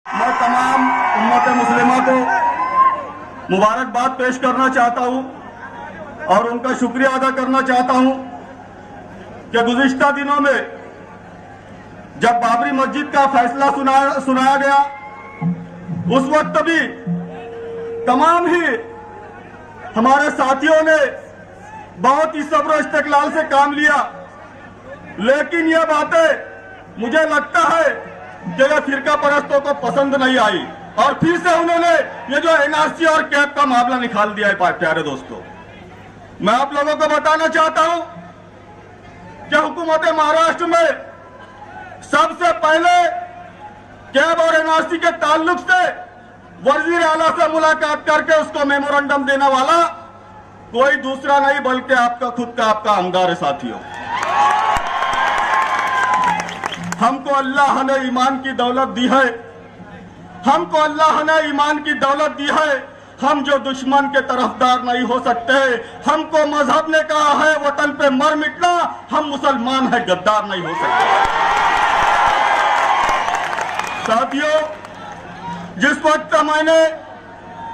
मैं तमाम उम्मत मुस्लिमा को मुबारकबाद पेश करना चाहता हूं और उनका शुक्रिया अदा करना चाहता हूं कि गुज़िश्ता दिनों में जब बाबरी मस्जिद का फैसला सुनाया गया उस वक्त भी तमाम ही हमारे साथियों ने बहुत ही सब्र इस्तेक़लाल से काम लिया, लेकिन यह बातें मुझे लगता है कि यह फिरका परस्तों को पसंद नहीं आई और फिर से उन्होंने ये जो एनआरसी और कैब का मामला निकाल दिया है। प्यारे दोस्तों, मैं आप लोगों को बताना चाहता हूं कि हुकूमत महाराष्ट्र में सबसे पहले कैब और एनआरसी के ताल्लुक से वजीर आला से मुलाकात करके उसको मेमोरेंडम देने वाला कोई दूसरा नहीं बल्कि आपका खुद का आपका आमदार है। साथियों, हमको अल्लाह ने ईमान की दौलत दी है, हमको अल्लाह ने ईमान की दौलत दी है। हम जो दुश्मन के तरफदार नहीं हो सकते, हमको मजहब ने कहा है वतन पे मर मिटना, हम मुसलमान है गद्दार नहीं हो सकते। साथियों, जिस वक्त मैंने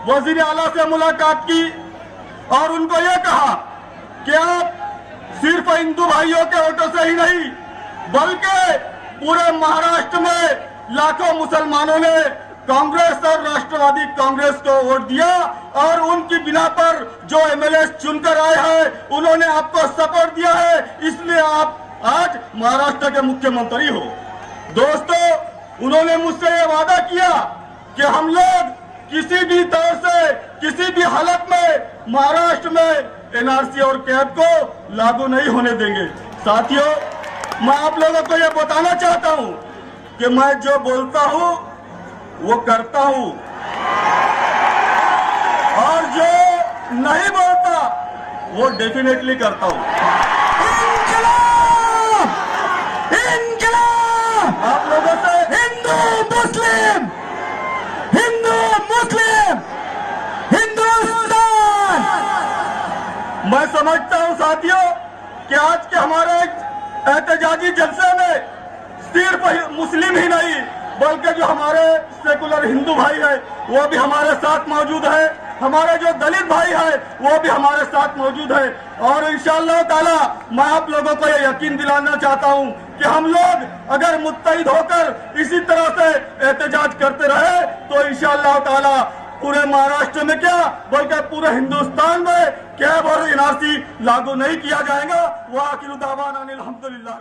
वजीर आला से मुलाकात की और उनको यह कहा कि आप सिर्फ हिंदू भाइयों के वोटों से ही नहीं बल्कि पूरे महाराष्ट्र में लाखों मुसलमानों ने कांग्रेस और राष्ट्रवादी कांग्रेस को वोट दिया और उनकी बिना पर जो एमएलए चुनकर आए हैं उन्होंने आपको सपोर्ट दिया है, इसलिए आप आज महाराष्ट्र के मुख्यमंत्री हो। दोस्तों, उन्होंने मुझसे ये वादा किया कि हम लोग किसी भी तौर से किसी भी हालत में महाराष्ट्र में एनआरसी और कैब को लागू नहीं होने देंगे। साथियों, मैं आप लोगों को यह बताना चाहता हूं कि मैं जो बोलता हूं वो करता हूं और जो नहीं बोलता वो डेफिनेटली करता हूं। आप लोगों से हिंदू मुस्लिम हिंदुस्तान। मैं समझता हूं साथियों कि आज के हमारे एहतजाजी जलसे में सिर्फ मुस्लिम ही नहीं बल्कि जो हमारे सेकुलर हिंदू भाई है वो भी हमारे साथ मौजूद है, हमारे जो दलित भाई है वो भी हमारे साथ मौजूद है। और इंशाअल्लाह ताला मैं आप लोगों को ये यकीन दिलाना चाहता हूं कि हम लोग अगर मुत्तहिद होकर इसी तरह से एहतजाज करते रहे तो इंशाअल्लाह ताला पूरे महाराष्ट्र में क्या बल्कि पूरे हिंदुस्तान में कैब और एनआरसी लागू नहीं किया जाएगा। वाह, अल्हम्दुलिल्लाह।